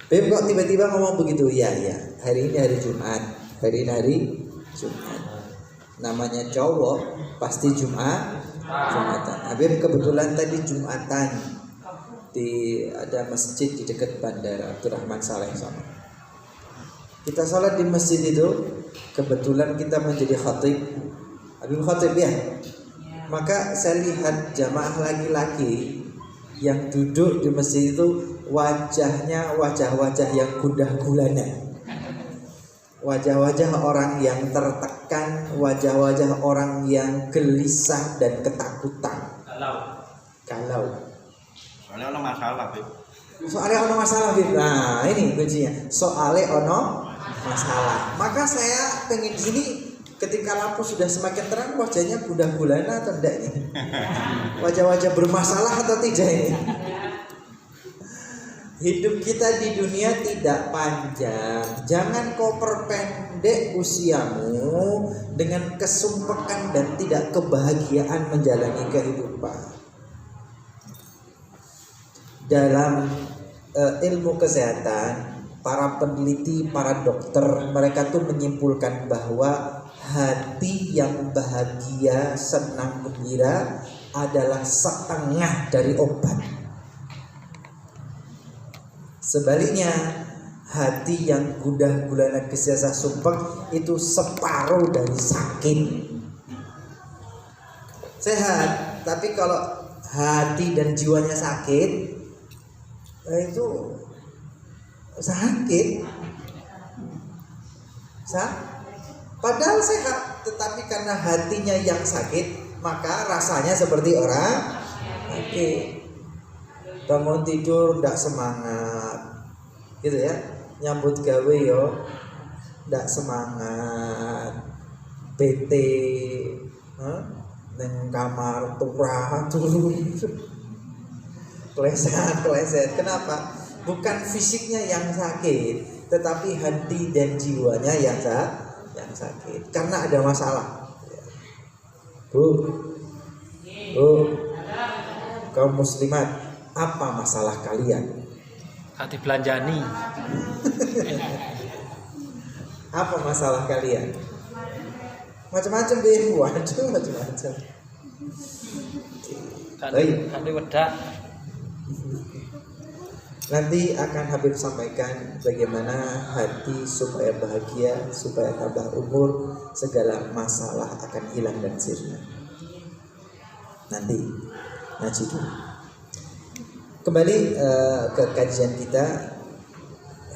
Beb kok tiba-tiba ngomong begitu? Ya, hari ini hari Jumat. Hari ini hari Jumat. Namanya cowok pasti Jumatan. Habib kebetulan tadi Jumatan ada masjid di dekat Bandara Abdurrahman Saleh sama. Kita sholat di masjid itu, kebetulan kita menjadi khatib. Habib khatib ya. Maka saya lihat jamaah laki-laki yang duduk di masjid itu wajahnya wajah-wajah yang gundah gulana, wajah-wajah orang yang tertekan, wajah-wajah orang yang gelisah dan ketakutan. Kalau soalnya ono masalah, Bib. Nah ini kuncinya, soalnya ono masalah. Maka saya pengen sini ketika lampu sudah semakin terang, wajahnya gundah gulana atau enggak ini? Wajah-wajah bermasalah atau tidak ini? Hidup kita di dunia tidak panjang. Jangan kau perpendek usiamu dengan kesumpekan dan tidak kebahagiaan menjalani kehidupan. Dalam ilmu kesehatan, para peneliti, para dokter, mereka tuh menyimpulkan bahwa hati yang bahagia, senang, gembira adalah setengah dari obat. Sebaliknya, hati yang gundah gulana gelisah sumpek itu separuh dari sakit. Sehat, tapi kalau hati dan jiwanya sakit, itu sakit. Padahal sehat, tetapi karena hatinya yang sakit, maka rasanya seperti orang sakit. Bangun tidur ndak semangat, gitu ya. Nyambut gawe yo ndak semangat, bete, neng kamar turah turun, kleset. Kenapa? Bukan fisiknya yang sakit, tetapi hati dan jiwanya yang sakit. Karena ada masalah. Bu, kaum muslimat, apa masalah kalian? Hati belanjani. Apa masalah kalian? Macam-macam deh, waduh macam-macam. Hati wedak. Nanti akan Habib sampaikan bagaimana hati supaya bahagia, supaya tambah umur, segala masalah akan hilang dan sirna. Nanti ngaji dulu. Kembali ke kajian kita,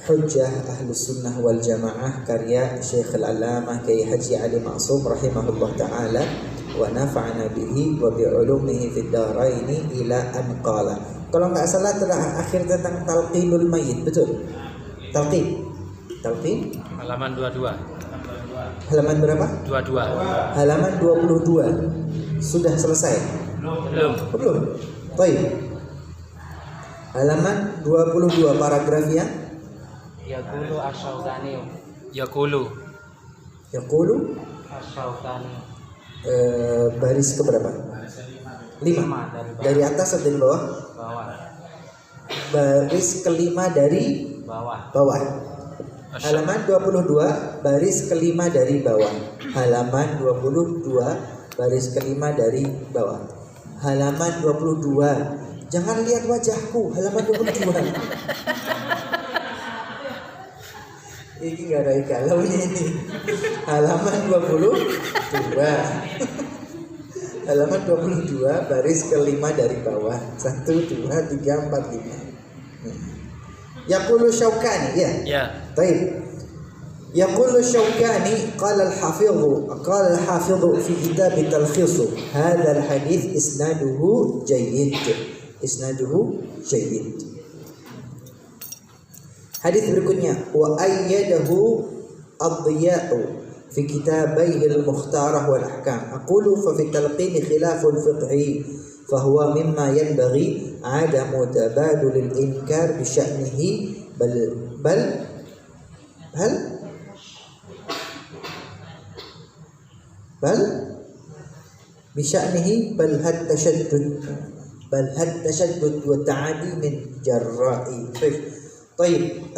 Hujjah Ahlus Sunnah wal Jamaah karya Syekh Al-Allamah Kiai Haji Ali Ma'sum rahimahullah ta'ala wa nafa'ana bihi wa bi'ulumihi fid dharaini ila an qala. Kalau nggak salah terakhir tentang talqinul mayit, betul? Talqin Halaman 22. Halaman berapa? 22. Halaman 22. Sudah selesai? Belum. Baik. Halaman 22 paragraf yang Yaqulu asy-Syaukani. Yaqulu Asy-Syaukani. Baris keberapa? 5. Dari atas atau dari bawah? Bawah. Baris kelima dari bawah. Halaman 22 baris kelima dari bawah. Halaman 22 baris kelima dari bawah. Halaman 22. Jangan lihat wajahku. Halaman 22. Ini gak ada galaunya ini. Halaman 22. Halaman 22 baris kelima dari bawah. 1, 2, 3, 4, 5. Yaqulu Syaukani, ya. Baik. Yaqulu Syaukani qala al-hafidh fi kitab talkhis hadha al-hadith isnaduhu jayyid. Hadis berikutnya wa ayyadahu ad-Diya'u fi kitabaihi al-Mukhtarah wal Ahkam. Aqulu fa fi talqin khilaf al-fiqhi fa huwa mimma yanbaghi 'adamu tabadul al-inkar bi sya'nihi bal bi sya'nihi bal had tashaddud wa ta'adi min jarra'i. Baik,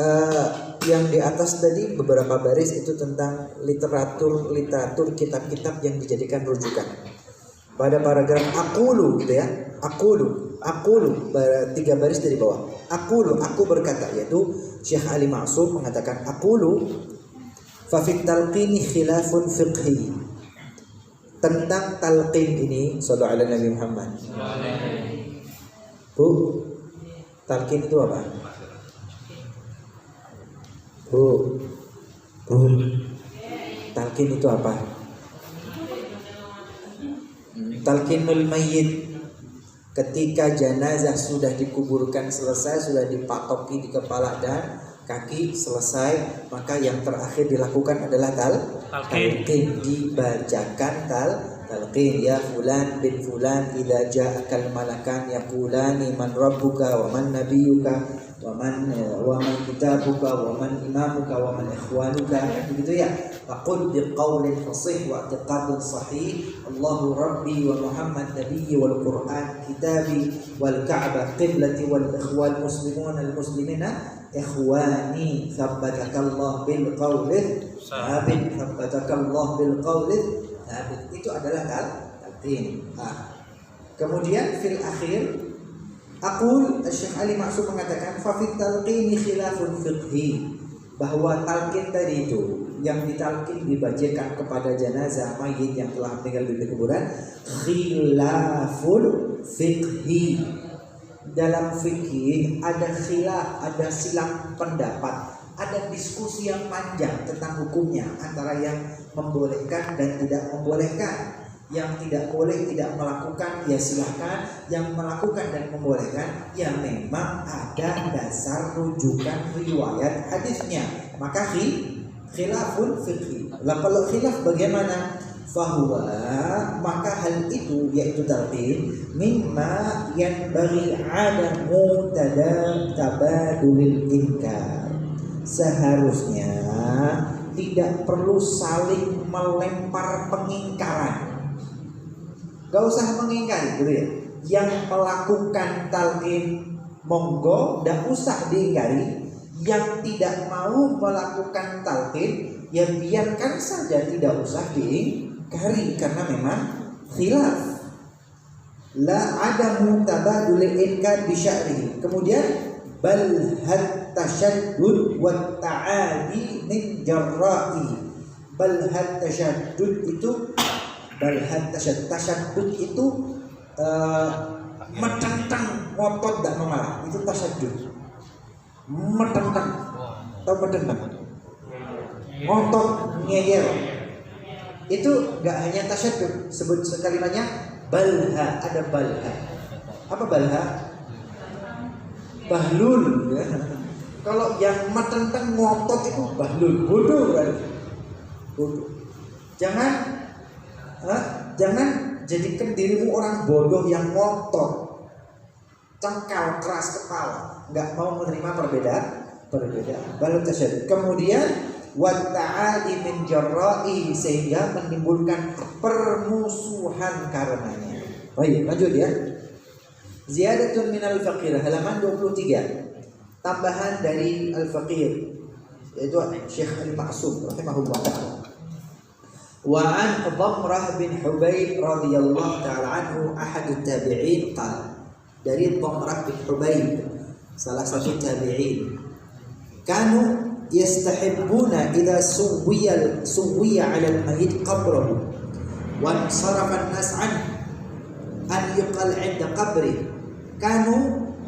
yang di atas tadi beberapa baris itu tentang literatur kitab-kitab yang dijadikan rujukan. Pada paragraf aqulu gitu ya, aqulu 3 baris dari bawah. Aku berkata, yaitu Syekh Ali Ma'sum mengatakan aqulu fa fit talqini khilafun fiqhi. Tentang talqin ini, sallallahu ala Nabi Muhammad. Bu, talqin itu apa? Bu, talqin itu apa? Talqinul mayyit, ketika jenazah sudah dikuburkan selesai, sudah dipatoki di kepala dan kaki selesai, maka yang terakhir dilakukan adalah talqin, dibacakan talqin. Ya fulan bin fulan idza ja'akal malakan yaqulani man rabbuka wa man nabiyyuka wa man kitabuka wa man imamuka wa man ikhwanuka, begitu ya. Faqul biqaulin fasih wa i'tiqadun sahih, Allahu rabbi wa Muhammad nabiyyi wal Qur'an kitabi wal Ka'bah qiblati wal ikhwan muslimun al muslimina ikhwani thabbatakallah bil qawli thabit, thabbatakallah bil qawli thabit. Itu adalah talqin. Kemudian fil akhir aqul, Syekh Ali Ma'sum mengatakan fa fit talqini khilafun fiqhi, bahwa talqin tadi itu yang ditalqin dibacakan kepada jenazah mayit yang telah meninggal di kuburan khilafun fiqhi. Dalam fikih ada khilaf, ada silang pendapat, ada diskusi yang panjang tentang hukumnya antara yang membolehkan dan tidak membolehkan. Yang tidak boleh tidak melakukan ya silahkan, yang melakukan dan membolehkan ya memang ada dasar rujukan riwayat hadisnya, maka khilafun fiqhi. Lah kalau khilaf bagaimana? Fahuwa, maka hal itu yaitu talqin mimma yanbaghi adamu tabadulil inkar. Seharusnya tidak perlu saling melempar pengingkaran. Gak usah mengingkari gitu ya. Yang melakukan talqin monggo, gak usah diingkari. Yang tidak mau melakukan talqin ya biarkan saja, tidak usah diingkari, karena memang khilaf. La adamu tabadul inkar bi sya'rihi. Kemudian bal hat tashaddud wa ta'adi min jarra'i. Bal hat tashaddud itu tasyadud itu metentang, ngotot dan memarah, itu tasyadud. Metentang, tahu metentang? Ngotot, ngeyel. Itu gak hanya tasyadud, sebut kalimatnya balha, ada balha. Apa balha? Bahlul ya. Kalau yang metentang ngotot itu bahlul, bodoh berarti. Bodoh. Jangan jadikan dirimu orang bodoh yang ngotot, cengkal, keras kepala, nggak mau menerima perbedaan. Balu tasyadud. Kemudian wata'adi min jarra'i, sehingga menimbulkan permusuhan karenanya. Baik, lanjut ya. Ziyadatun min al-faqir, halaman 23. Tambahan dari al-faqir, yaitu Syekh Ali Ma'sum rahimahullah ta'ala. Wa an Dhamrah bin Hubayb radhiyallahu ta'ala anhu ahadut tabi'in qala, dari Dhamrah bin Hubayb salah satu tabi'in, kanu yastahibbuna idza suwiya 'ala al-mayyit qabrahu wa ansarafa an-nas an yuqal 'inda qabri. Kanu,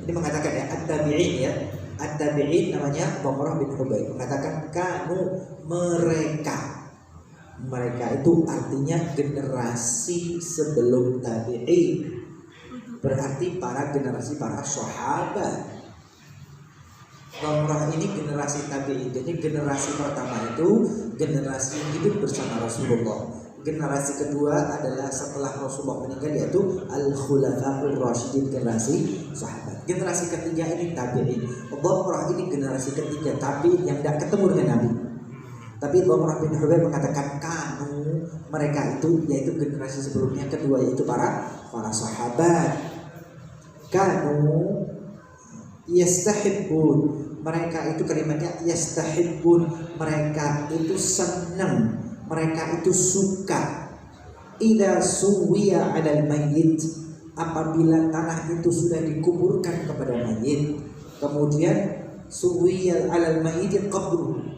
ini mengatakan ya at-tabi'in ya, at-tabi'in namanya Dhamrah bin Hubayb, mengatakan kanu, mereka itu artinya generasi sebelum tabi'in, berarti generasi para sahabat. Dhamrah ini generasi tabi'in. Jadi generasi pertama itu generasi yang hidup bersama Rasulullah. Generasi kedua adalah setelah Rasulullah meninggal, yaitu al-khulafa'ur rasyidin, generasi sahabat. Generasi ketiga ini tabi'in. Dhamrah ini generasi ketiga tabi'in yang tidak ketemu dengan Nabi. Tapi Dhamrah bin Hubayb mengatakan kanu, mereka itu yaitu generasi sebelumnya kedua, yaitu para sahabat. Kanu yastahibbun, mereka itu kalimatnya yastahibbun, mereka itu senang, mereka itu suka. Idza suwiya 'alal mayyit, apabila tanah itu sudah dikuburkan kepada mayit, kemudian suwiya 'alal mayyit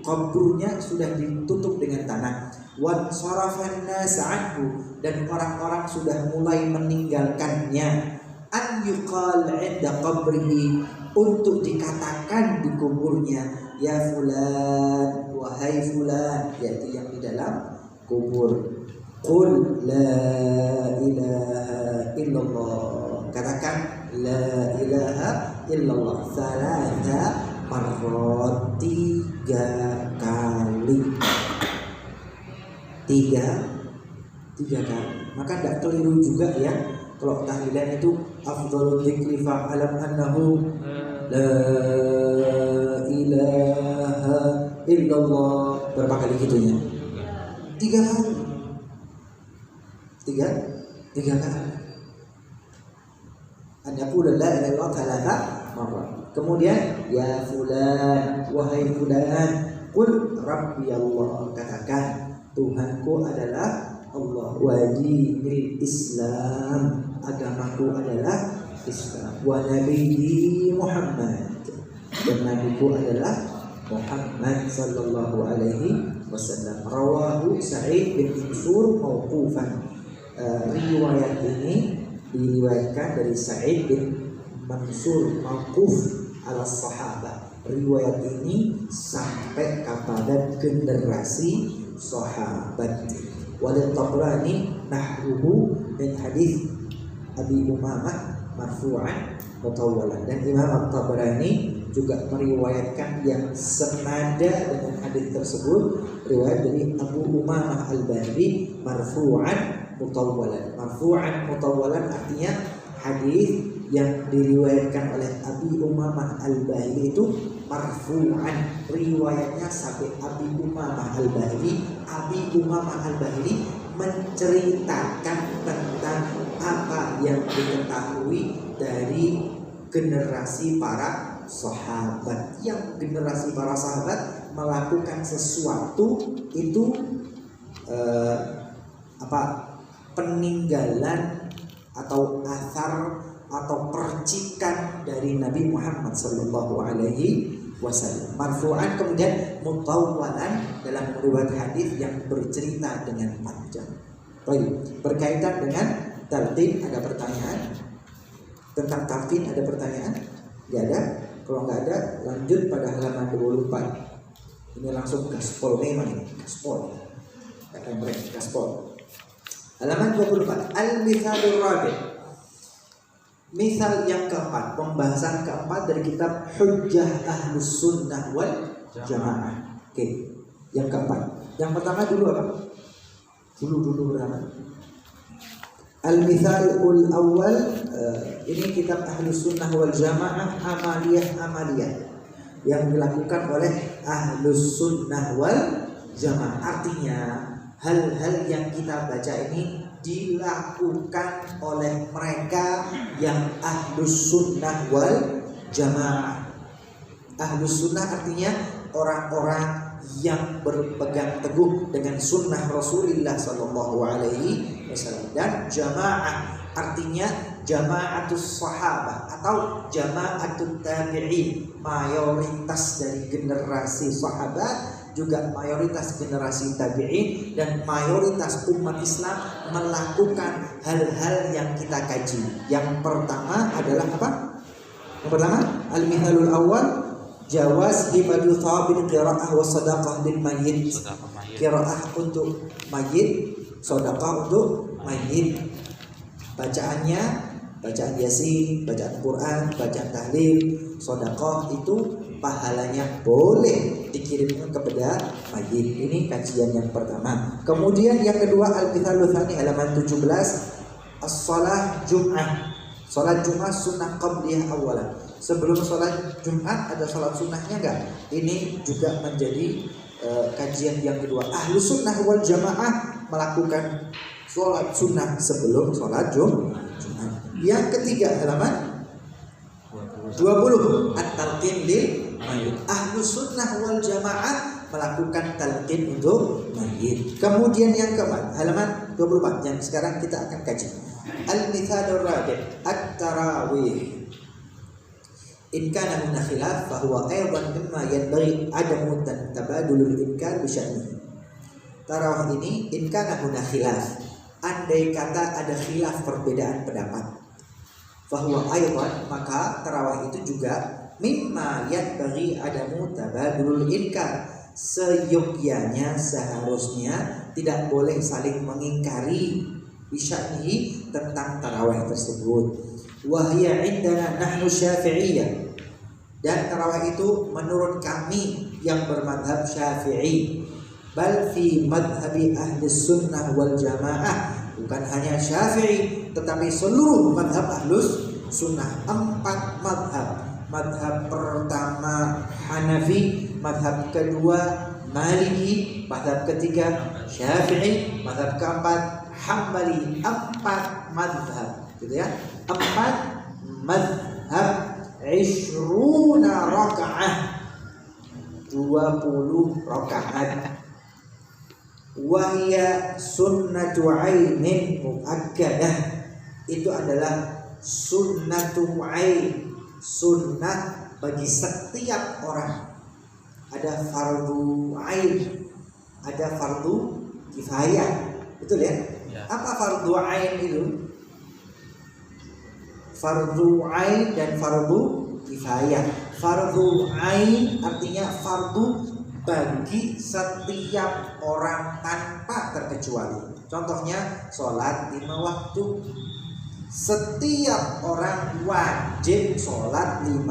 qabrnya sudah ditutup dengan tanah, wan sarafan nas anhu, dan orang-orang sudah mulai meninggalkannya, an yuqal 'inda qabrihi, untuk dikatakan di kuburnya, ya fulan, wahai fulan, yaitu yang di dalam kubur, qul la ilaha illallah, katakan la ilaha illallah salasa marrat, 3 kali, 3 kali. Maka tidak keliru juga ya kalau tahlilan itu afdhalul dzikri fa'alam annahu la ilaha illallah. Berapa kali gitunya? 3 kali. 3 kali. An yaqula la ilaha illallah thalatha marrat. Kemudian ya fulan, wahai fulan, qul rabbi Allah, katakan Tuhanku adalah Allah, wa dinil Islam, agamaku adalah Islam, wa nabiyyi Muhammad, dan nabiku adalah Muhammad sallallahu alaihi wasallam. Rawahu Sa'id bin Mansur mauqufan. Riwayat ini diriwayatkan dari Sa'id bin Mansur mauquf ala sahabah. Riwayat ini sampai kepada generasi sahabat. Walid Tabrani nahruhu min hadis Abi Umamah marfu'an mutawwalan, dan Imam Tabrani juga meriwayatkan yang senada dengan hadis tersebut, riwayat dari Abu Umamah Al-Bahili marfu'an mutawwalan. Marfu'an mutawwalan artinya hadis yang diriwayatkan oleh Abi Umamah Al-Bahili itu marfu'an, riwayatnya sampai Abi Umamah Al-Bahili. Abi Umamah Al-Bahili menceritakan tentang apa yang diketahui dari generasi para sahabat. Yang generasi para sahabat melakukan sesuatu itu peninggalan atau asar atau percikan dari Nabi Muhammad sallallahu alaihi wasallam. Marfu'an, kemudian mutawwalan dalam riwayat hadis yang bercerita dengan panjang. Baik, berkaitan dengan talqin ada pertanyaan? Tentang talqin ada pertanyaan? Tidak ada? Kalau nggak ada, lanjut pada halaman 24. Ini langsung gaspol memang ini, gaspol. Kata mereka gaspol. Halaman 24. Al-mithalur rabi'. Misal yang keempat, pembahasan keempat dari kitab Hujjah Ahlus Sunnah wal Jamaah. Oke, yang keempat. Yang pertama dulu apa? Dulu berapa? Al-Mithalul Awal, ini kitab Ahlus Sunnah wal Jamaah, amaliyah yang dilakukan oleh Ahlus Sunnah wal Jamaah. Artinya hal-hal yang kita baca ini dilakukan oleh mereka yang Ahlus Sunnah wal Jamaah. Ahlus Sunnah artinya orang-orang yang berpegang teguh dengan sunnah Rasulullah sallallahu alaihi wasallam. Dan jamaah artinya jamaatus sahabah atau jamaatut tabi'in, mayoritas dari generasi sahabat, juga mayoritas generasi tabi'in, dan mayoritas umat Islam melakukan hal-hal yang kita kaji. Yang pertama adalah apa? Yang pertama, al-mithalul awal, jawaz hibatu thawabil qira'ah wa sadaqah lil mayyit. Qira'ah untuk mayyit, sedekah untuk mayyit. Bacaannya, bacaan Yasin, bacaan Quran, bacaan tahlil, sedekah itu pahalanya boleh dikirimkan kepada mayyit. Ini kajian yang pertama. Kemudian yang kedua, al-mithalul tsani, halaman 17, as-shalah Jum'ah. Salat Jumat sunnah qabliyah awalan. Sebelum salat Jumat ada salat sunnahnya enggak? Ini juga menjadi kajian yang kedua. Ahlus Sunnah wal Jamaah melakukan salat sunnah sebelum salat Jumat. Yang ketiga, halaman 20 at-talqin lil mayyit. Ahlus sunnah wal jamaah melakukan talqin untuk mayyit. Kemudian yang keempat, halaman 24 yang sekarang kita akan kaji. Al-mithalur rabi' at-tarawih. In kana min khilaf fa huwa aidan mimma yanbaghi adamu tabadulul inkar bi sya'nihi. Tarawih ini in kana min khilaf, andai kata ada khilaf perbedaan pendapat, fa huwa aidan, maka tarawih itu juga mimma yanbaghi adamu tabadulul inkar, seyogyanya seharusnya tidak boleh saling mengingkari bi sya'nihi tentang tarawih tersebut. Wahia indana nahnu syafi'iyah, dan tarawih itu menurut kami yang bermadhab syafi'i. Bal fi madhabi ahli sunnah wal jamaah, bukan hanya syafi'i tetapi seluruh madhab ahlus sunnah. 4 madhab. Madhab pertama Hanafi, madhab kedua Maliki, madhab ketiga Syafi'i, madhab keempat Hambali. 4 madhab, gitu ya. 4 madhab 20 rakaat, 20 rakaat. Wahya sunnatu ainin muakkadah, itu adalah sunnatu ain, sunnah bagi setiap orang. Ada fardu ain, ada fardu kifayah, betul ya? Apa fardu ain itu? Fardu ain dan fardu kifayah. Fardu ain artinya fardu bagi setiap orang tanpa terkecuali. Contohnya sholat 5 waktu. Setiap orang wajib sholat 5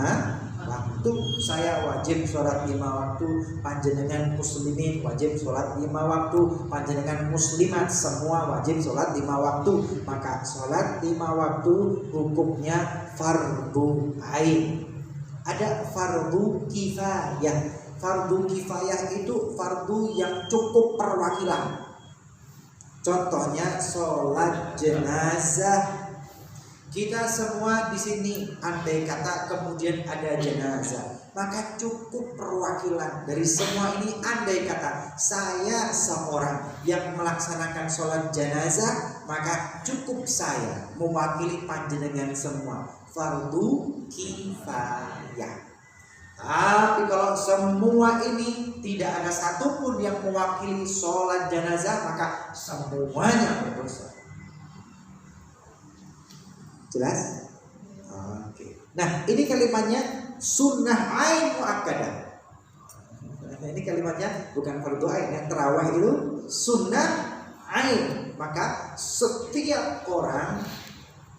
waktu. Saya wajib sholat 5 waktu, panjenengan muslimin wajib sholat 5 waktu, panjenengan muslimat semua wajib sholat 5 waktu. Maka sholat 5 waktu hukumnya fardu ain. Ada fardu kifayah. Fardu kifayah itu fardu yang cukup perwakilan. Contohnya sholat jenazah. Kita semua di sini andai kata kemudian ada jenazah, maka cukup perwakilan dari semua ini. Andai kata saya seorang yang melaksanakan sholat jenazah, maka cukup saya mewakili panjenengan semua. Fardu kifayah. Tapi kalau semua ini tidak ada satupun yang mewakili sholat jenazah, maka semuanya berdosa. Jelas? Oke. Nah, ini kalimatnya sunnah ain muakkadah. Nah, ini kalimatnya bukan fardu ain. Yang tarawih itu sunnah ain. Maka setiap orang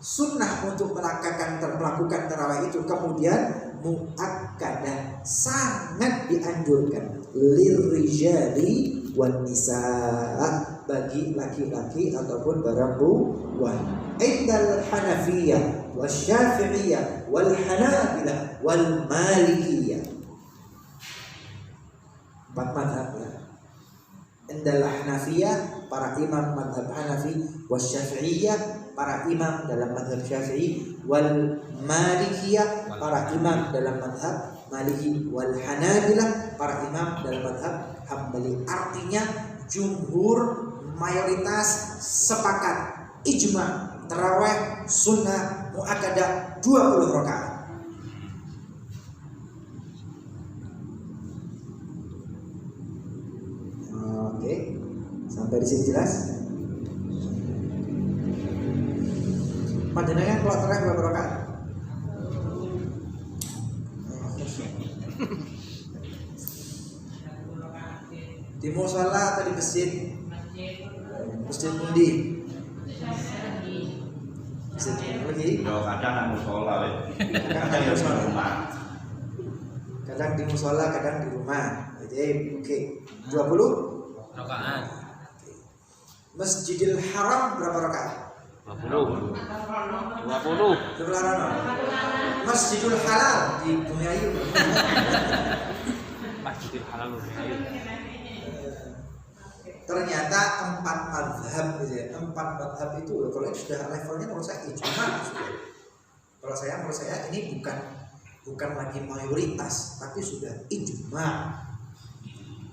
sunnah untuk melakukan tarawih itu kemudian muakkadah, sangat dianjurkan lirijali wan nisa, bagi laki-laki ataupun perempuan. Indal Hanafiyah wasyafi'iyah wal Hanabilah wal Malikiyah. 4 madhab ya. Indal Hanafiyah, para imam madhab Hanafi, wasyafi'iyah, para imam dalam madhab Syafi'i, wal Malikiyah, para imam dalam madhab Maliki, wal Hanabilah, para imam dalam madhab Hambali. Artinya jumhur, mayoritas sepakat, ijma, tarawih sunnah muakkadah 20 rakaat. Oke, sampai di sini jelas? Panjenengan kalau tarawih berapa rakaat? Di musala atau di masjid? Masjid Mundi. Masjid lagi? Yo kadang nang musala weh. Kadang yo di rumah. Kadang di musala, kadang di rumah. Jadi oke. 20 rakaat. Masjidil Haram berapa rakaat? 20. Masjidul Halal di Bumiayu. Masjidil Halal Bumiayu. Ternyata 4 madhab gitu ya. 4 madhab itu kalau sudah levelnya menurut saya ijma sudah. Menurut saya ini bukan bukan lagi mayoritas tapi sudah ijma.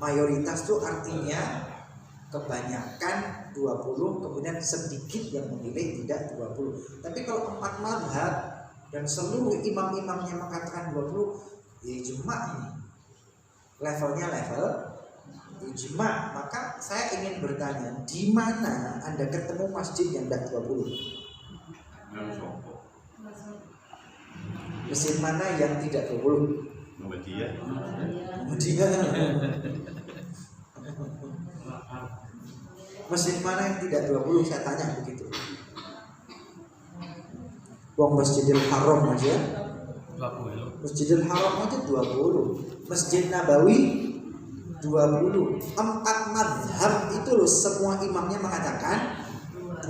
Mayoritas itu artinya kebanyakan 20, kemudian sedikit yang memilih tidak 20. Tapi kalau 4 mazhab dan seluruh imam-imamnya mengatakan 20, ijma ini. Levelnya level ijma. Maka saya ingin bertanya, di mana Anda ketemu masjid yang tidak 20? Masjid mana yang tidak 20? Muhammadiyah. Masjid mana yang tidak 20? Saya tanya begitu. Wong Masjidil Haram aja 20. Masjidil Haram aja 20. Masjid Nabawi 20. 4 mazhab itu loh, semua imamnya mengatakan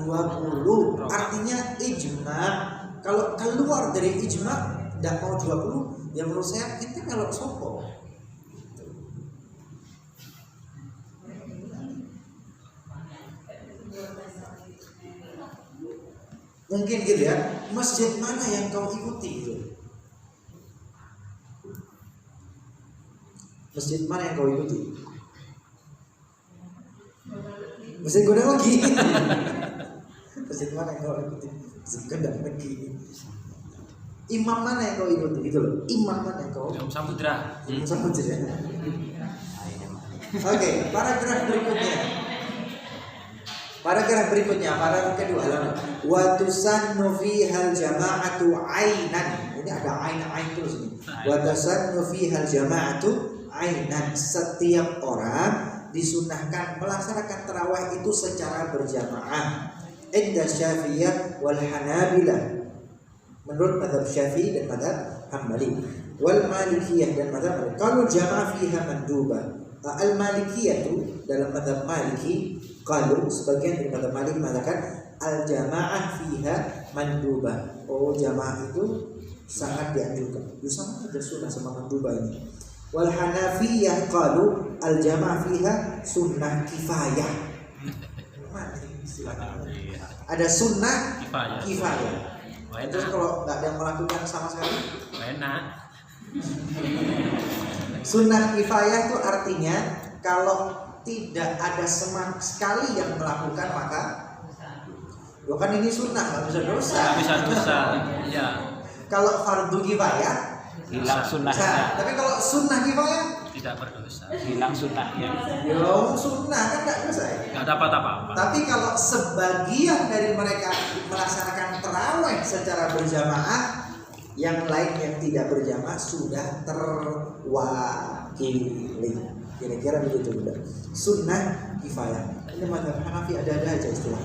20. Artinya ijma. Kalau keluar dari ijma tidak mau 20, ya menurut saya itu kalau sopo. Mungkin gitu ya, masjid mana yang kau ikuti gitu. Masjid mana yang kau ikuti? Masjid Gondang lagi. Masjid mana yang kau ikuti? Masjid Gondang lagi. Imam mana yang kau ikuti gitu loh? Imam mana yang kau? Imam Samudra. Imam Samudra. Oke, paragraf berikutnya. Paragraf kedua halaman. Wa tusannu fihal jama'atu ainan. Ini ada ain terus ini. Wa tusannu fihal jama'atu ainan. Setiap orang disunahkan melaksanakan tarawih itu secara berjamaah. Inda Syafi'iyah wal Hanabilah. Menurut mazhab Syafi'i dan mazhab Hambali. Wal Malikiyah dan mazhab Maliki. Kalau jamaah fiha mandubah. Al-Malikiyah itu dalam mazhab Maliki, kalau sebagian dari mazhab Maliki mengatakan al-jamaah fiha mandubah. Oh, jamaah itu sangat dianjurkan. Itu sama ada sunnah sama mandubah ini. Wal Hanafiyah qalu al-jamaah fiha sunnah kifayah. Ada sunnah kifayah. Terus kalau nggak ada yang melakukan sama sekali, Enak. sunnah kifayah itu artinya kalau tidak ada sekali yang melakukan maka bukan ini sunnah, nggak bisa dosa. Nggak bisa dosa. Ya. Kalau fardu kifayah hilang sunnahnya. nah, tapi kalau sunnah kifayah Tidak berdosa. Hilang sunnahnya. ya sunnah kan nggak dosa ya. Nggak dapat apa-apa. Tapi kalau sebagian dari mereka melaksanakan tarawih secara berjamaah, yang lain yang tidak berjamaah sudah terwakili. Kira-kira begitu udah. Sunnah kifayah. Ini mazhab Hanafi ada-ada aja istilah.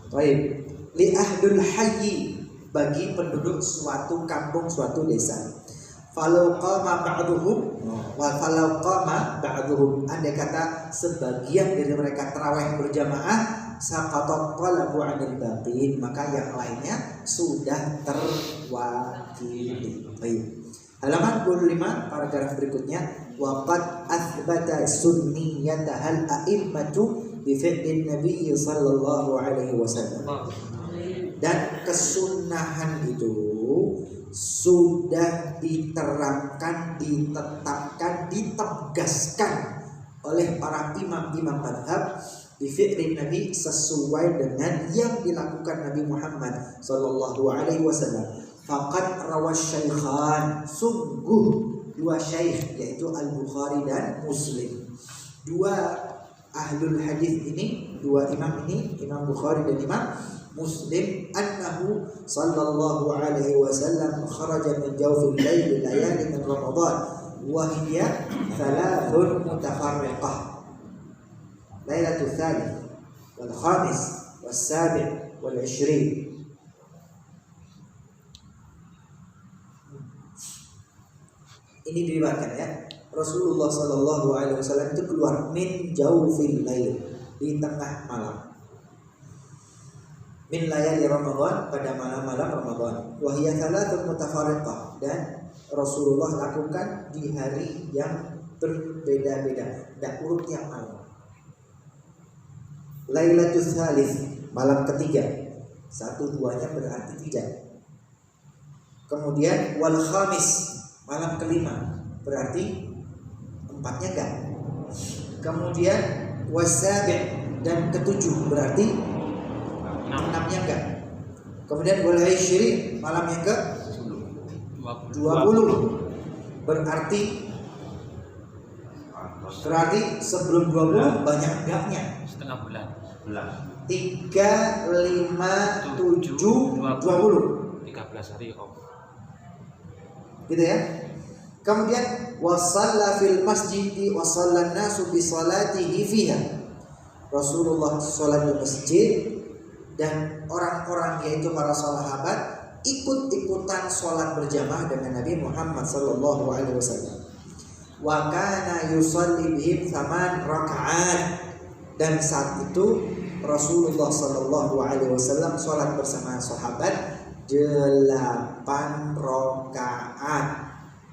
Baik. Li ahdul hayyi, bagi penduduk suatu kampung, suatu desa. Falau qama ba'duhum wa falau qama ba'duhum, andai kata sebagian dari mereka tarawih berjamaah, saqata talabu 'anil baqin, maka yang lainnya sudah terwakili. Baik. Halaman 25 paragraf berikutnya, wa qad athbata sunniyatahal a'immatu bi fi'lin nabiy sallallahu alaihi wasallam. Dan kesunahan itu sudah diterangkan, ditetapkan, ditegaskan oleh para imam-imam madhab di fi'lin Nabi, sesuai dengan yang dilakukan Nabi Muhammad sallallahu alaihi wasallam. Faqad rawash syaikhan, sungguh dua syaikh yaitu Al-Bukhari dan Muslim. Dua ahlul hadis ini, dua imam ini, Imam Bukhari dan Imam Muslim, annahu sallallahu alaihi wasallam kharaja min jawfil lail layali min Ramadan wa hiya thalathun mutafarriqah. Lailatul thalith wal khamis was sabi' wal 20. Ini diriwayatkan ya, Rasulullah sallallahu alaihi wasallam itu keluar min jawfil lail, di tengah malam. Min layali Ramadan, pada malam-malam Ramadan. Wahiyya thalathun mutafarriqah, dan Rasulullah lakukan di hari yang berbeda-beda, tidak urut yang malam. Lailatul tsalits, malam ketiga. 1, 2-nya berarti tidak. Kemudian wal khamis, malam kelima, berarti 4-nya enggak. Kemudian wasabi, dan ketujuh, berarti 6-nya enggak. Kemudian wal ishrin, malam yang ke 20, berarti sebelum 20 banyak enggaknya. Setengah bulan. 3, 5, 7, 20. 13 hari om. Gitu ya. Kemudian wasalla fil masjid wa sallan nasu bi salatihi fiha. Rasulullah sholat di masjid dan orang-orang yaitu para sahabat ikut-ikutan sholat berjamaah dengan Nabi Muhammad sallallahu alaihi wasallam. Wa kana yusalli bihim 8 rakaat, dan saat itu Rasulullah sallallahu alaihi wasallam sholat bersama sahabat 8 rakaat,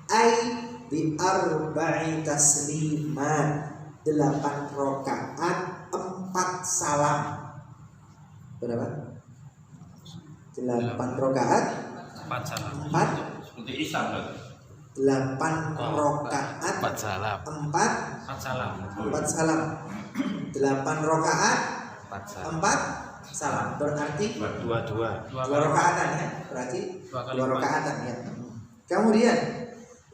ai bi arba'i taslimat, 8 rakaat 4 salam. Berapa? 8 rakaat 4 salam. 4 Seperti Isa berarti. 8 rakaat 4 salam. 4 salam. 4 salam. 8 rakaat 4 salam. 4 salam. Berarti 2 2 rakaatan ya. Berarti 2 2 rakaatan ya. Kemudian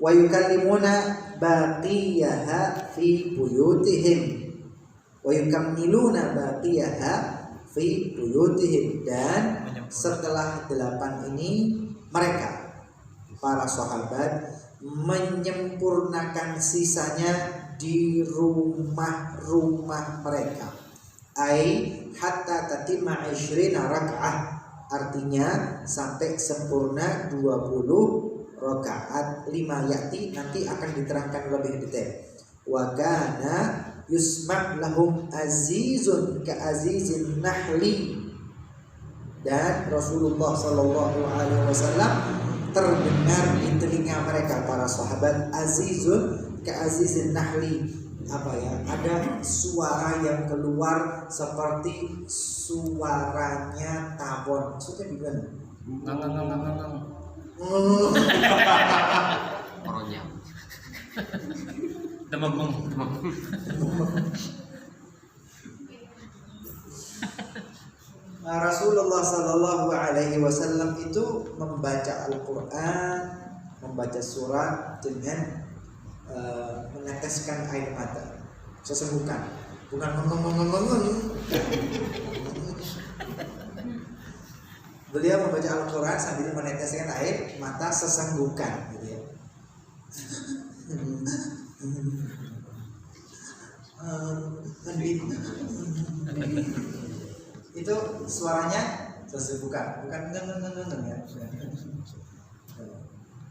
wa yukallimuna baqiyaha fi buyutihim wa yukammiluna baqiyaha fi buyutihim, dan setelah 8 ini mereka para sahabat menyempurnakan sisanya di rumah-rumah mereka. Ai hatta tatimma 20 rakaat, artinya sampai sempurna 20 rakaat. 5 yati nanti akan diterangkan lebih detail. Wa kana yusma' lahum azizun ka azizin nahli, dan Rasulullah sallallahu alaihi wasallam terdengar di telinga mereka para sahabat azizun ka azizin nahli, apa ya, ada suara yang keluar seperti suaranya tawon. Maksudnya gimana? Orangnya. Demam. Nah, Rasulullah Sallallahu Alaihi Wasallam itu membaca Al-Quran, membaca surat dengan meneteskan air mata, sesenggukan, bukan Beliau membaca Al-Quran sambil meneteskan air mata sesenggukan, gitu ya. Itu suaranya sesenggukan, bukan ya.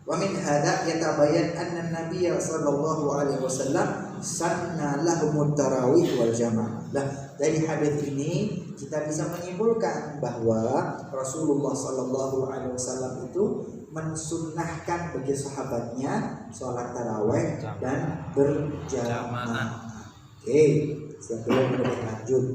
Wa min hadza yatabayyan anna an-nabiy sallallahu alaihi wasallam sanna lahumut tarawih wal jamaah. Nah, dari hadis ini kita bisa menyimpulkan bahwa Rasulullah sallallahu alaihi wasallam itu mensunnahkan bagi sahabatnya sholat tarawih dan berjamaah. Oke, sebelum lebih lanjut,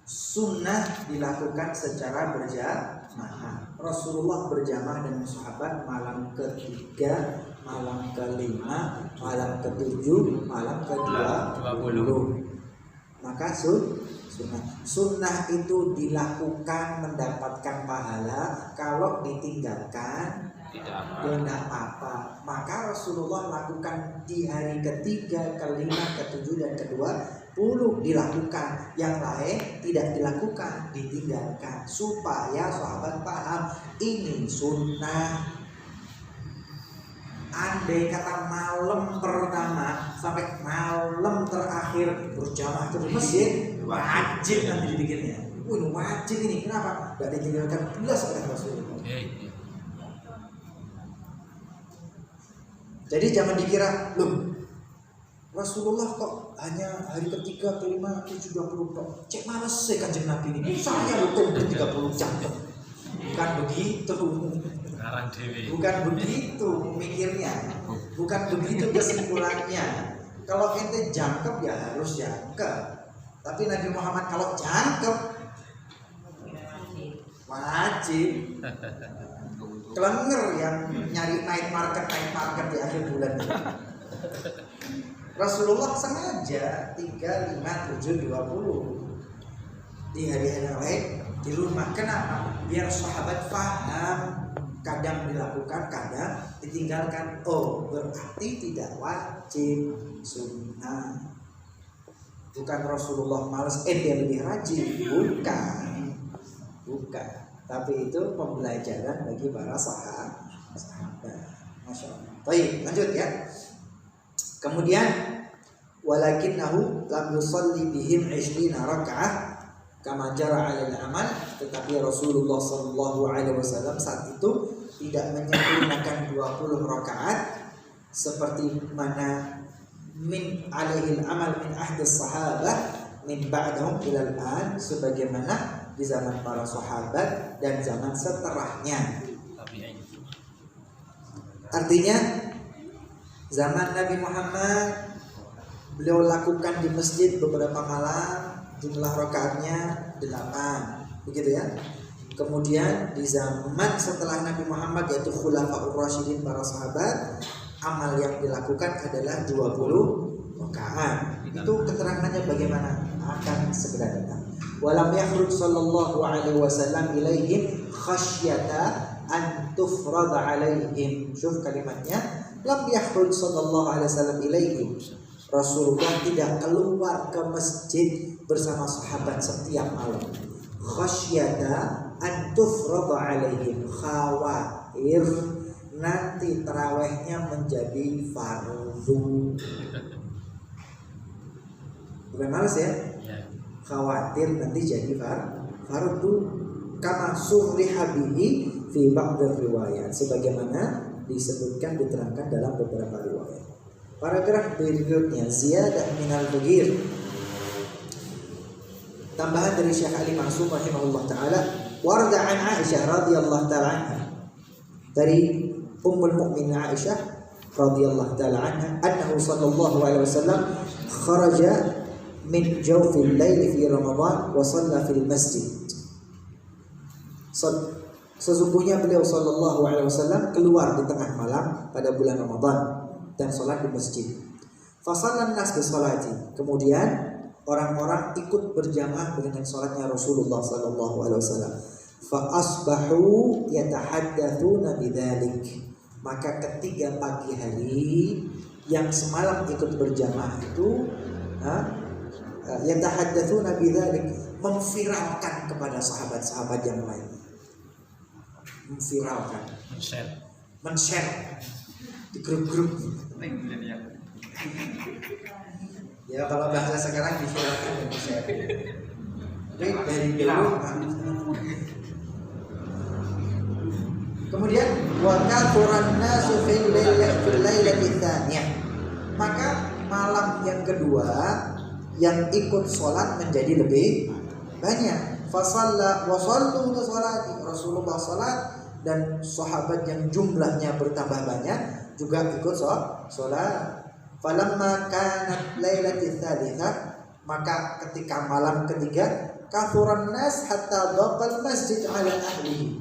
sunnah dilakukan secara berjamaah. Rasulullah berjamaah dengan sahabat malam ketiga, malam kelima, malam ketujuh, malam ke-20. Maka sunnah itu dilakukan mendapatkan pahala, kalau ditinggalkan tidak apa-apa. Maka Rasulullah lakukan di hari ketiga, kelima, ketujuh, dan ke-20 dilakukan. Yang lain tidak dilakukan, ditinggalkan, supaya sahabat paham ini sunnah. Andai kata malam pertama sampai malam terakhir berjamaah ke masjid, wajib nanti dibikinnya. Ini wajib ini, kenapa? Tidak ditinggalkan belas oleh Rasulullah. Jadi jangan dikira, loh, Rasulullah kok hanya hari ketiga, kelima, 7, 20 tok. Cek males sih Kanjeng Nabi ini. Saya loh 30 jam. Bukan begitu. Bukan begitu mikirnya. Bukan begitu kesimpulannya. Kalau ente jangkep ya harus jangkep. Tapi Nabi Muhammad kalau jangkep wajib. Kelenger yang nyari night market di akhir bulan. Rasulullah sengaja 3, 5, 7, 20 di hari-hari yang lain di rumah. Kenapa? Biar sahabat paham. Kadang dilakukan, kadang ditinggalkan. Oh, berarti tidak wajib, sunnah. Bukan Rasulullah malas, dia lebih rajin. Bukan. Tapi itu pembelajaran bagi para sahabat. Masya Allah. Baik, lanjut ya. Kemudian walakinnahu lam yusalli bihim 20 raka'ah kama jara 'alal amal, tetapi Rasulullah sallallahu alaihi wasallam saat itu tidak menyempurnakan 20 rakaat seperti mana min alaihil amal min ahdis sahabah min ba'dahum ilal an, sebagaimana di zaman para sahabat dan zaman setelahnya. Artinya zaman Nabi Muhammad beliau lakukan di masjid beberapa malam, jumlah rakaatnya 8, begitu ya. Kemudian di zaman setelah Nabi Muhammad yaitu Khulafaur Rasyidin, para sahabat, amal yang dilakukan adalah 20 rakaat. Itu keterangannya bagaimana? Akan segera datang. Walam yakhruj sallallahu alaihi wasallam ilaihim khasyata an tufrad alaihim. Syuf kalimatnya, lam yakhruj sallallahu alaihi wasallam ilaihim. Rasulullah tidak keluar ke masjid bersama sahabat setiap malam. Khasyata an tufrad alaihim, khawatir nanti tarawihnya menjadi fardu. Bukan malas ya? Khawatir nanti jadi fardu. Kama surriha bihi fi ba'd riwayat, sebagaimana disebutkan diterangkan dalam beberapa riwayat. Paragraf berikutnya, ziyadah minal bugir. Tambahan dari Syekh Ali Mansur rahimahullah taala, warda an Aisyah radhiyallahu taala anha, dari Ummul Mukminin Aisyah radhiyallahu taala anha, annahu sallallahu alaihi wasallam kharaja min jawfil lail fi Ramadan wa shalla fil masjid. Sesungguhnya beliau sallallahu alaihi wasallam keluar di tengah malam pada bulan Ramadan dan salat di masjid. Fasallan nas bi salati. Kemudian orang-orang ikut berjamaah dengan salatnya Rasulullah sallallahu alaihi wasallam. Fa asbahu yatahaddatsuna bidzalik. Maka ketiga pagi hari yang semalam ikut berjamaah itu yatahaddatsuna bidzalik, memviralkan kepada sahabat-sahabat yang lain. Memviralkan, men-share di grup-grup. Ya kalau bahasa sekarang diviralkan dan di-share. Jadi dari dulu. Kemudian wa kathuran nasu fil lailati tsaniyah. Maka malam yang kedua yang ikut sholat menjadi lebih banyak. Fasalla wa sallu salati, Rasulullah salat dan sahabat yang jumlahnya bertambah banyak juga ikut sholat. Falamma kanat lailatul tsalitsah, maka ketika malam ketiga, kathuran nas hatta dhaqal masjid ala ahlihi.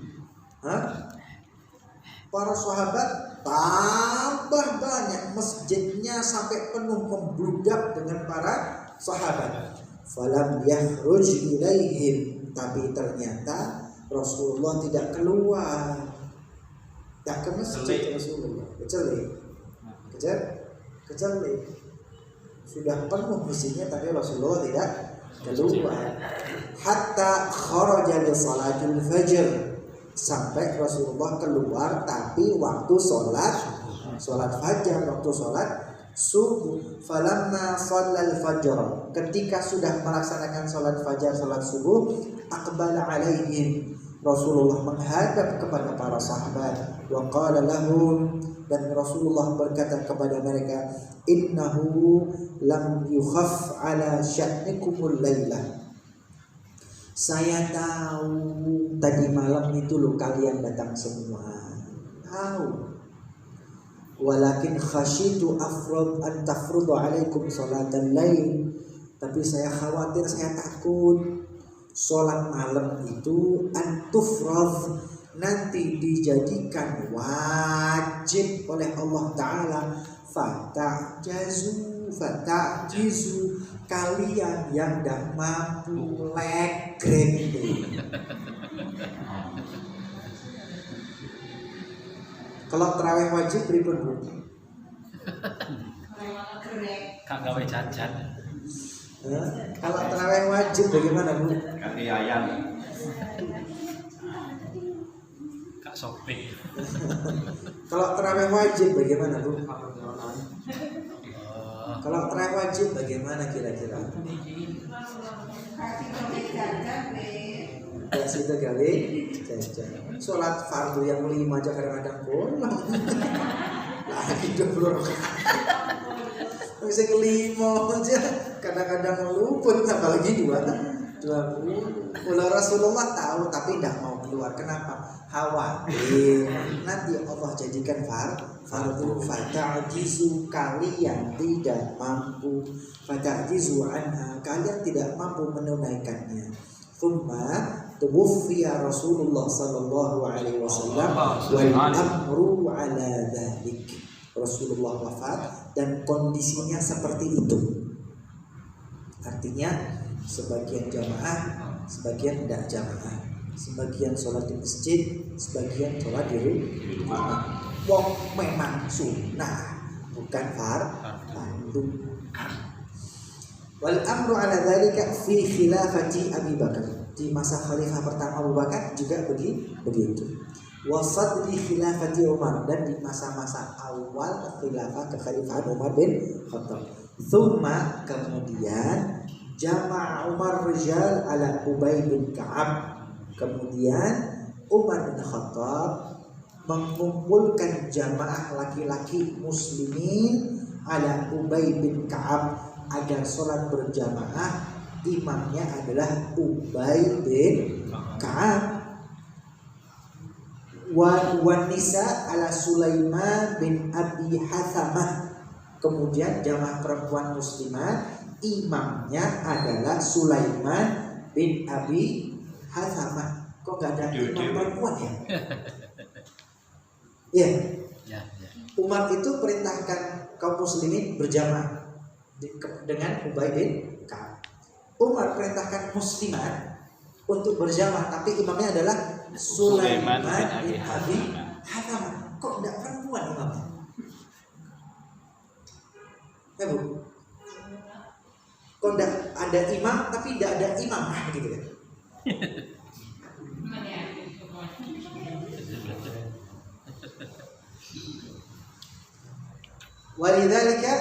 Para sahabat tambah banyak, masjidnya sampai penuh membludak dengan para sahabat. Falam yakhruj ilaihim, tapi ternyata Rasulullah tidak keluar, tidak ke masjid. Rasulullah kecuali sudah penuh masjidnya, tapi Rasulullah tidak keluar. Hatta kharaja li salatul fajr, sampai Rasulullah keluar tapi waktu sholat fajar, waktu sholat subuh. Falamma shallal fajr, ketika sudah melaksanakan sholat fajar, sholat subuh, aqbala alaihim, Rasulullah menghadap kepada para sahabat. Wa qala lahum, dan Rasulullah berkata kepada mereka, innahu lam yukhaf ala sya'nikumul lailah, saya tahu tadi malam itu loh kalian datang semua, tahu. Walakin khasyitu afrad an tafrudu alaikum salatan lail, tapi saya khawatir, saya takut sholat malam itu antufrad, nanti dijadikan wajib oleh Allah Ta'ala, fatajizu, kalian yang tidak mampu legrek itu. Kalau terawih wajib pripun Bu? Kak gawe jajan. Kalau terawih wajib bagaimana Bu? Ganti ayam. Kak shopping. Kalau terawih wajib bagaimana Bu? Kalau terawih wajib bagaimana kira-kira? Kasih itu kali jajan. Sholat fardu yang 5 aja kadang-kadang bolong. Lagi 20 rakaat. Bisa kelima aja kadang-kadang luput, apalagi 20. Kalau Rasulullah tahu tapi tidak mau keluar. Kenapa? Khawatir nanti Allah jadikan fardu. Fatajizu, kalian tidak mampu. Fatajizu anha, kalian tidak mampu menunaikannya. Thumma tuwfiya Rasulullah sallallahu alaihi wasallam wal amru ala dzalik. Rasulullah wafat dan kondisinya seperti itu. Artinya sebagian jamaah, sebagian tidak jamaah, sebagian sholat di masjid, sebagian sholat di rumah. Wong memang sunnah, bukan fardu. Wal amru ala dzalika fi khilafati Abi Bakar. Di masa khalifah pertama Abu Bakar juga begitu. Wa sadri khilafati Umar, dan di masa-masa awal khilafah kekhalifahan Umar bin Khattab. Tsumma, kemudian jama'a Umar rijal ala Ubay bin Ka'ab. Kemudian Umar bin Khattab mengumpulkan jamaah laki-laki muslimin ala Ubay bin Ka'ab agar sholat berjamaah. Imamnya adalah Ubay bin Ka'ab. Wan nisa ala Sulaiman bin Abi Hathamah. Kemudian jamaah perempuan muslimat imamnya adalah Sulaiman bin Abi Hathamah. Kok gak ada imam perempuan ya? Iya. Ya. Umar itu perintahkan kaum muslimin berjamaah dengan Ubay bin Ka'ab. Umar perintahkan muslimat untuk berjamaah, tapi imamnya adalah Sulaiman bin Abi Hathamah. Kok tidak perempuan imamnya? Ya Bu, kok tidak ada imam tapi tidak ada imamah gitu kan? Walidzalika,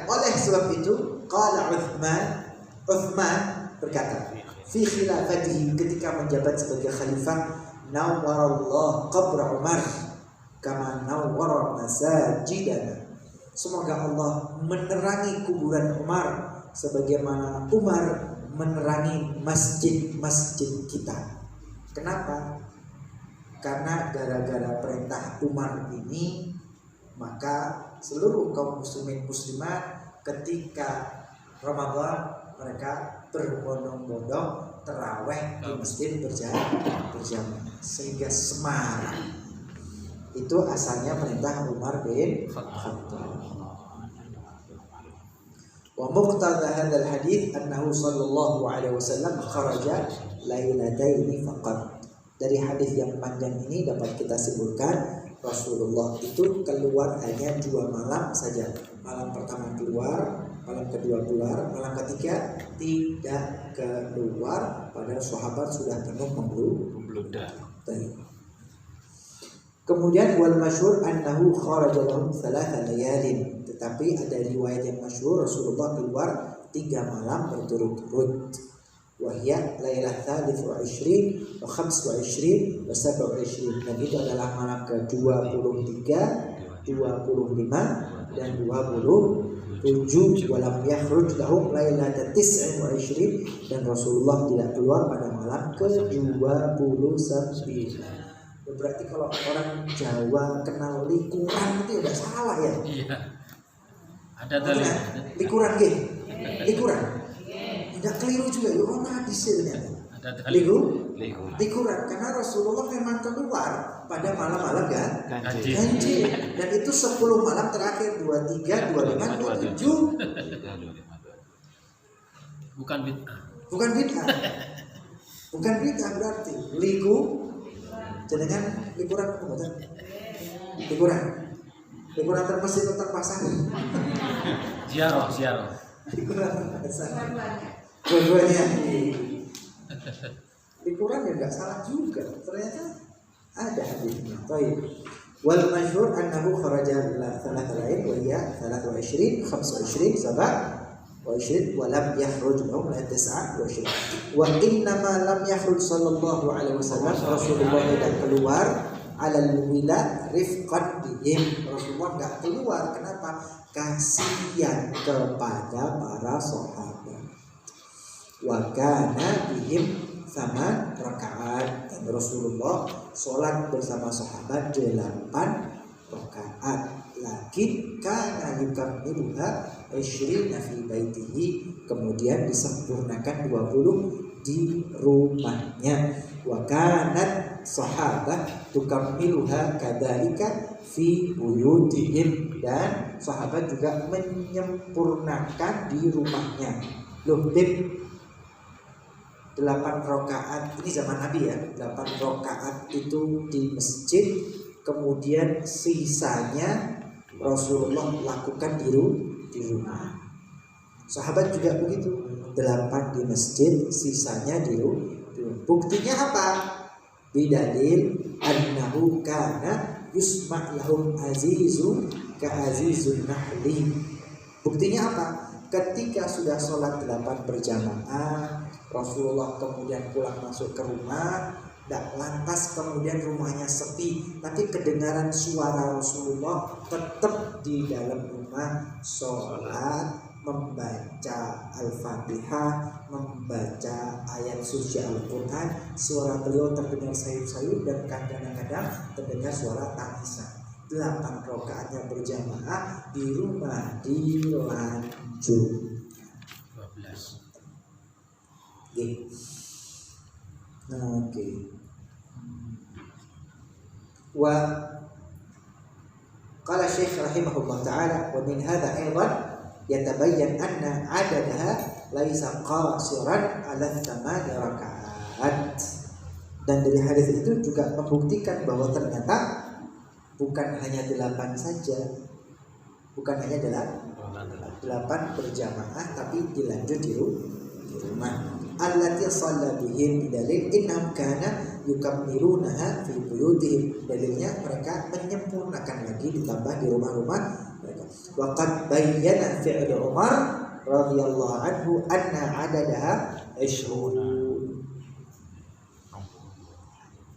oleh sebab itu, qala Uthman berkata, fi khilafatihi, ketika menjabat sebagai khalifah, nawwarallahu qabra Umar kama nawwara masajidana. Semoga Allah menerangi kuburan Umar sebagaimana Umar menerangi masjid-masjid kita. Kenapa? Karena gara-gara perintah Umar ini, maka seluruh kaum muslimin muslimat ketika Ramadan mereka berbondong-bondong terawih di masjid berjamaah, sehingga semarak. Itu asalnya perintah Umar bin Khattab. Wa muqtada hadzal hadits annahu sallallahu alaihi wasallam kharaja lailataini faqat. Dari hadis yang panjang ini dapat kita simpulkan Rasulullah itu keluar hanya 2 malam saja. Malam pertama keluar, malam kedua keluar, malam ketiga tidak keluar. Padahal sahabat sudah penuh membludak. Kemudian wal masyhur annahu kharaja lahum 3 layalin. Tetapi ada riwayat yang masyhur Rasulullah keluar 3 malam berturut-turut. Wahya lailah tsalits wa 20 wa 25 wa 27. Dan itu adalah malam ke-23, 25 dan 27. Walam yakhruj lahum lailah 29, dan Rasulullah tidak keluar pada malam ke-29. Berarti kalau orang Jawa kenal likuran itu tidak salah ya? Iya. Ada tadi. Likuran. Tidak keliru juga. Oh, hadis ternyata. Ada dalil. Likuran karena Rasulullah memang keluar pada malam-malam Ganjil. ganjil dan itu 10 malam terakhir 23, 25, 27 Bukan bid'ah. bukan bid'ah berarti jenengan likuran kemudian likuran termasuk tetap pasang Ziarah. likuran pasang dua-duanya likuran ya nggak salah juga ternyata ada hadisnya. Baik. Wal masyhur annahu kharaja ila thalath lain wa hiya 23 25 27 wa lam yakhruj lahum la 29 wa inna ma lam yakhruj sallallahu alaihi wasallam Rasulullah tidak keluar alal wila rifqan bihim. Rasulullah enggak keluar kenapa? Kasihan kepada para sahabat. Wa kana bihim sama rakaat dan Rasulullah sholat bersama sahabat 8 rakaat. Lakin kana yukammiluha 20 fi baitihi, kemudian disempurnakan 20 di rumahnya. Wa kanat sahabat tukammiluha kadzalika fi buyutihim, dan sahabat juga menyempurnakan di rumahnya. Loh, 8 rakaat ini zaman Nabi ya, 8 rakaat itu di masjid, kemudian sisanya Rasulullah lakukan di rumah. Sahabat juga begitu, 8 di masjid, sisanya di rumah. Buktinya apa? Bidalil annahu kana yusma' lahum azizu ka azizun nahli. Buktinya apa? Ketika sudah sholat 8 berjamaah, Rasulullah kemudian pulang masuk ke rumah, tidak lantas kemudian rumahnya sepi, tapi kedengaran suara Rasulullah tetap di dalam rumah sholat, membaca Al-Fatihah, membaca ayat suci Al-Quran. Suara beliau terdengar sayup-sayup dan kadang-kadang terdengar suara tangisan. 8 rakaatnya berjamaah di rumah dilanjut. 12. Oke. Wa qala Syekh rahimahullah taala wa min hadha aidan yatabayyan anna adadaha laisa qasiran ala 8 rakaat. Dan dari hadis itu juga membuktikan bahwa ternyata bukan hanya 8 saja, bukan hanya 8 berjamaah, tapi dilanjut di rumah. Allati shalla bihim dalil innahum kana yukammilunaha fi buyutihim. Dalilnya mereka menyempurnakan lagi ditambah di rumah-rumah mereka. Wa qad bayyana fi'l Umar radhiyallahu anhu anna adadaha 20.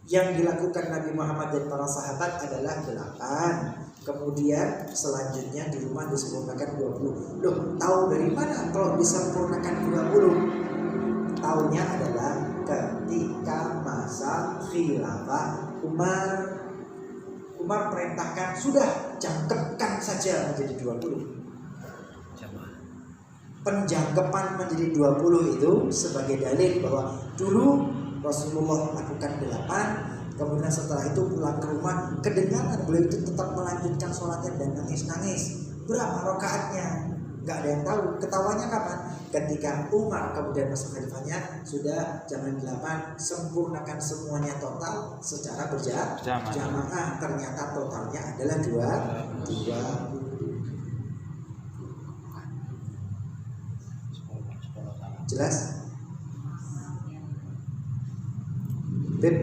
Yang dilakukan Nabi Muhammad dan para sahabat adalah 8. Kemudian selanjutnya di rumah disempurnakan 20. Loh, tahu dari mana kalau disempurnakan 20? Tahunya adalah ketika masa khilafah Umar. Umar perintahkan, sudah jangkepkan saja menjadi 20. Penjangkepan menjadi 20 itu sebagai dalil bahwa dulu Rasulullah lakukan 8, kemudian setelah itu pulang ke rumah, kedengaran beliau itu tetap melanjutkan sholatnya dan nangis-nangis. Berapa rakaatnya? Gak ada yang tahu. Ketawanya kapan? Ketika Umar kemudian masa khalifahnya sudah zaman 8, sempurnakan semuanya total secara berjamaah. Ternyata totalnya adalah 20. Jelas? Beb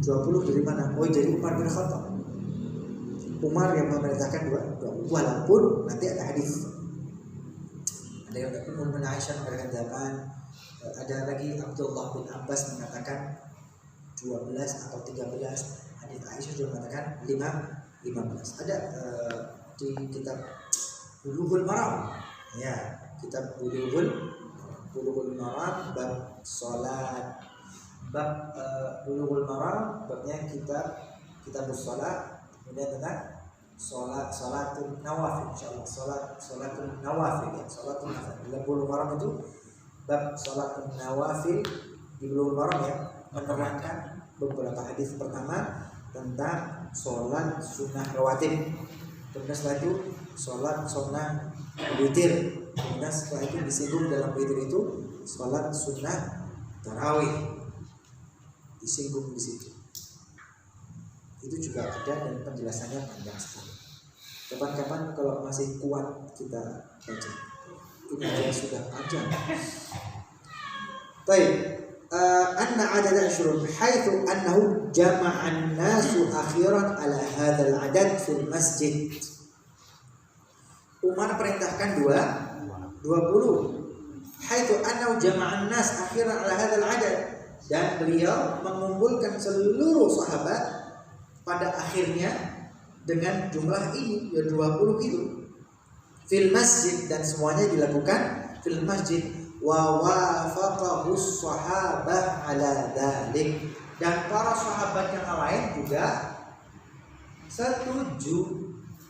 20 dari mana? Oh, dari Umar bin Khattab. Umar yang memerintahkan 20, walaupun nanti ada hadis. Ada yang Ummu Aisyah mengatakan 8, ada lagi Abdullah bin Abbas mengatakan 12 atau 13. Hadis Aisyah juga mengatakan 15. Ada di kitab Bulughul Maram. Ya, kitab Bulughul Maram bab salat. Bab Bulughul Maram babnya kitab salat. Kemudian tentang salatul nawafil, insyaallah salatul nawafil ya, salatul nawafil. Dalam Bulughul Maram itu bab sholat nawafil di Bulughul Maram ya, menerangkan beberapa hadis. Pertama tentang sholat sunnah rawatib, kemudian setelah itu sholat sunnah witir, kemudian setelah itu disinggung dalam witir itu sholat sunnah tarawih, disinggung di situ. Itu juga ada dan penjelasannya panjang sekali. Kapan-kapan kalau masih kuat kita baca. Ini aja sudah panjang. Baik, anna adad syurub haitsu annahu jama'an nasu akhiran ala hadzal adad fil masjid. Umar perintahkan 20. Haitsu annahu jama'an nas akhiran ala hadzal adad, dan beliau mengumpulkan seluruh sahabat pada akhirnya dengan jumlah ini, ya 20 itu. Fil masjid, dan semuanya dilakukan fil masjid. Wa wafaqahus sahabah ala dzalik, dan para sahabat yang lain juga setuju,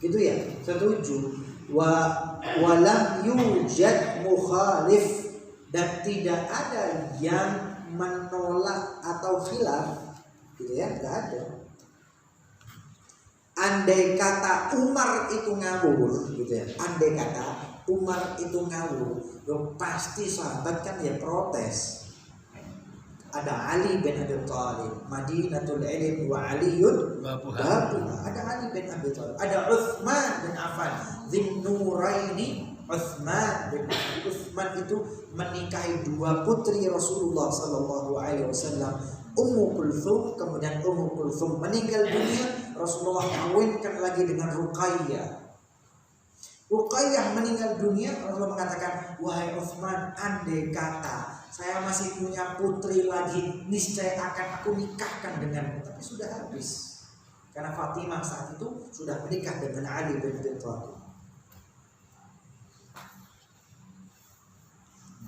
gitu ya, setuju. Walam yujad mukhalif, dan tidak ada yang menolak atau khilaf, gitu ya, enggak ada. Andai kata Umar itu ngawur, gitu ya, andai kata Umar itu ngawur, loh pasti sahabat kan ya protes. Ada Ali bin Abi Thalib, Madinatul Ilm wa Aliyun babuha. Ada Ali bin Abi Thalib, ada Utsman bin Affan, Dzinnuraini. Utsman bin Affan, Utsman itu menikahi 2 putri Rasulullah sallallahu alaihi wasallam, Ummu Kulthum, kemudian Ummu Kulthum meninggal dunia, Rasulullah kawinkan lagi dengan Ruqayyah. Ruqayyah meninggal dunia, Rasulullah mengatakan, wahai Utsman, andai kata saya masih punya putri lagi, niscaya akan aku nikahkan denganmu. Tapi sudah habis, karena Fatimah saat itu sudah menikah dengan Ali bin Abi Thalib.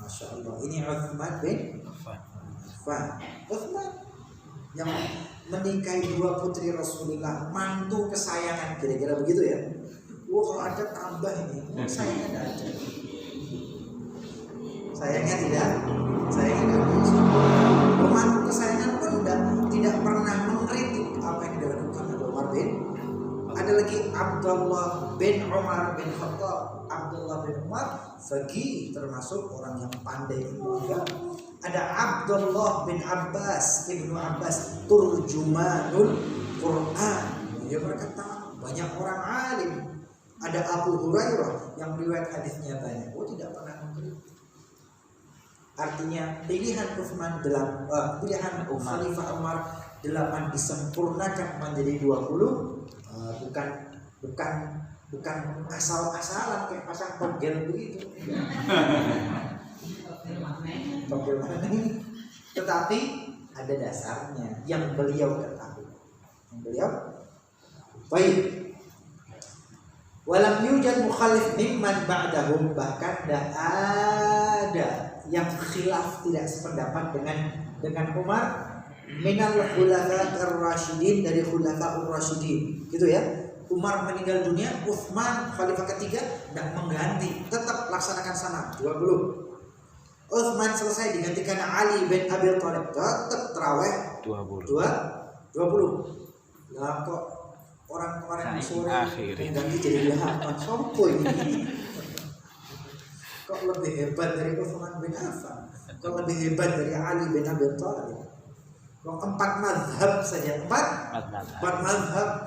Masya Allah, ini Utsman bin Affan. Utsman yang menikahi 2 putri Rasulullah, mantu kesayangan, kira-kira begitu ya. Wah, kalau ada tambah ini, sayangnya tidak ada. Sayangnya tidak ada. Mantu kesayangan pun tidak pernah mengkritik apa yang dilakukan oleh Umar bin. Ada lagi Abdullah bin Umar bin Khattab. Abdullah bin Umar faqih, termasuk orang yang pandai ilmu agama. Ada Abdullah bin Abbas, Ibnu Abbas, turjumanul Quran. Dia berkata banyak orang alim. Ada Abu Hurairah yang riwayat hadisnya banyak. Tidak pernah mengkritik. Artinya pilihan Utsman pilihan Khalifah Umar 8 disempurnakan menjadi 20, bukan asal-asalan kayak pasang togel begitu. Togel mana ini? Tetapi ada dasarnya yang beliau ketahui. Baik. Walam yujad mukhalif mimman ba'dahum, bahkan tidak ada yang khilaf, tidak sependapat dengan Umar minal khulafa ar-rasyidin, dari khulafa ar-rasyidin, gitu ya. Umar meninggal dunia, Utsman khalifah ketiga tidak mengganti, tetap laksanakan sama 20. Utsman selesai digantikan Ali bin Abi Thalib, tetap tarawih 20. Lah kok orang kemarin sore ganti jadi 8, sopo ini? Kok lebih hebat dari Utsman bin Affan? Kok lebih hebat dari Ali bin Abi Thalib? Kok 4 mazhab saja, 4 mazhab.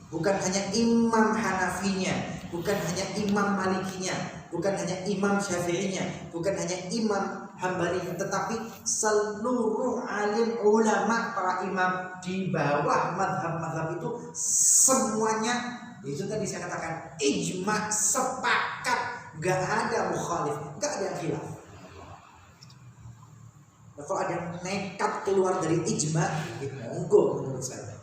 Bukan hanya Imam Hanafinya, bukan hanya Imam Malikinya, bukan hanya Imam Syafi'inya, bukan hanya Imam Hambalinya, tetapi seluruh alim ulama, para imam di bawah mazhab-mazhab itu semuanya, itu tadi saya katakan ijma, sepakat, gak ada mukhalif, gak ada yang khilaf. Nah, kalau ada yang nekat keluar dari ijma, itu monggo menurut saya.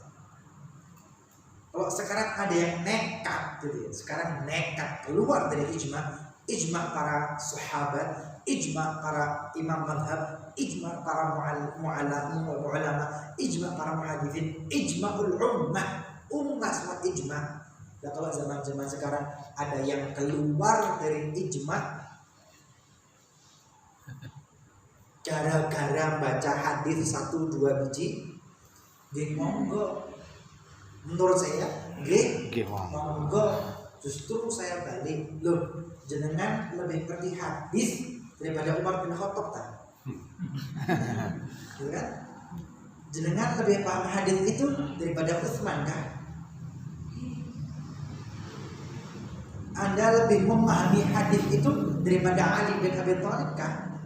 Kalau sekarang ada yang nekat, gitu ya, sekarang nekat keluar dari ijma para sahabat, ijma para imam madhab, ijma para ulama, ijma para muhadithin, ijma'ul ummah semua ijma. Dan kalau zaman sekarang ada yang keluar dari ijma, gara-gara baca hadis 1-2 biji, nggih monggo. Menurut saya, nggih monggo. Justru saya balik, loh jenengan lebih ngerti hadis daripada Umar bin Khattab tak? Ya kan? Jenengan lebih paham hadis itu daripada Utsman kan? Anda lebih memahami hadis itu daripada Ali bin Abi Thalib kan?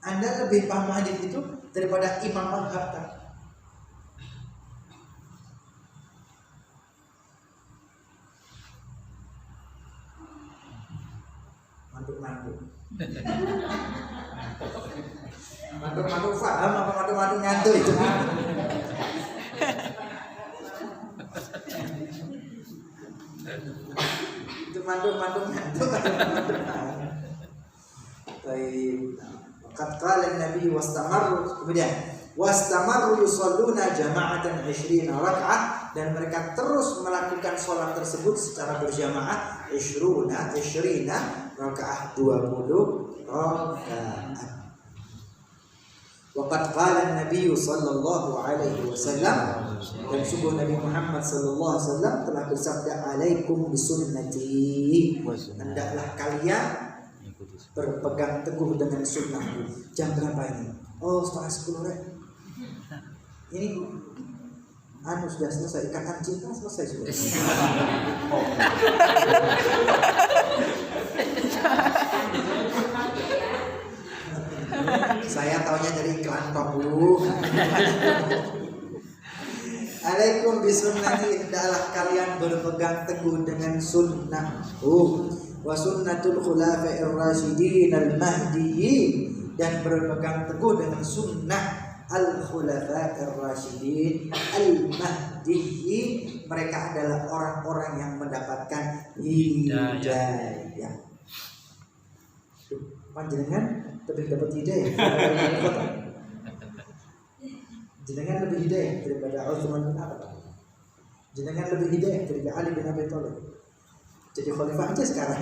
Anda lebih paham hadis itu daripada Imam Mazhab kan? Mantuk-mantuk. Mantuk-mantuk paham apa mantuk-mantuk ngantuk itu? Itu mantuk-mantuk ngantuk atau mantuk paham? Baik. Qad qala an-nabi wastamarru, kemudian wastamarru yusalluna jama'atan 20 raka'ah, dan mereka terus melakukan sholat tersebut secara berjamaah 20 rakaah 20 rakaat. Waqad qala an-nabi sallallahu alaihi wasallam, dan sungguh Nabi Muhammad sallallahu alaihi wasallam telah bersabda, alaikum bisunnati, hendaklah kalian berpegang teguh dengan sunnahku. Jam berapa ini? Oh, 9:30 rek. Ini sudah selesai, ikatan cinta selesai sudah. Saya taunya dari iklan kok Bu. Alaikum bisunnati, hendaklah kalian berpegang teguh dengan sunnahku, wa sunnatul khulafa'ir rasyidin al-mahdiyyin, dan berpegang teguh dengan sunnah al-khulafa'ir rasyidin al-mahdiyyin. Mereka adalah orang-orang yang mendapatkan hidayah. Panjenengan lebih dapat hidayah. Jenengan lebih hidayah daripada Utsman bin Affan. Jenengan lebih hidayah daripada Ali bin Abi Thalib. Jadi khalifah aja sekarang.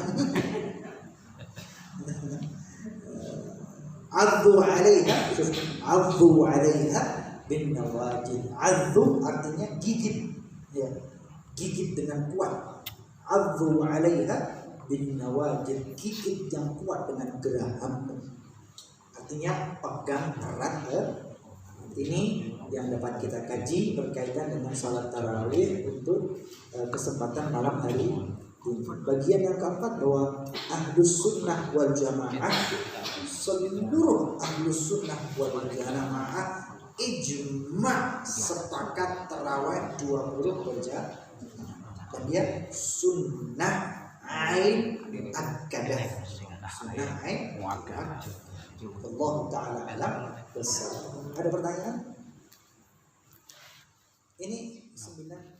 Adzu 'alaiha bin nawajid. Adzu artinya gigit, ya. Gigit dengan kuat. Adzu 'alaiha bin nawajid, gigit yang kuat dengan geraham. Artinya pegang erat. Ini yang dapat kita kaji berkaitan dengan salat tarawih untuk kesempatan malam hari ini. Bagian yang keempat, bahwa ahlus sunnah wal jamaah, seluruh ahlus sunnah wal jamaah ijma' sepakat tarawih 20 jam, dan dia sunnah ain akadah. Sunnah ain akadah. Allah Ta'ala alam besar. Ada pertanyaan? Ini 9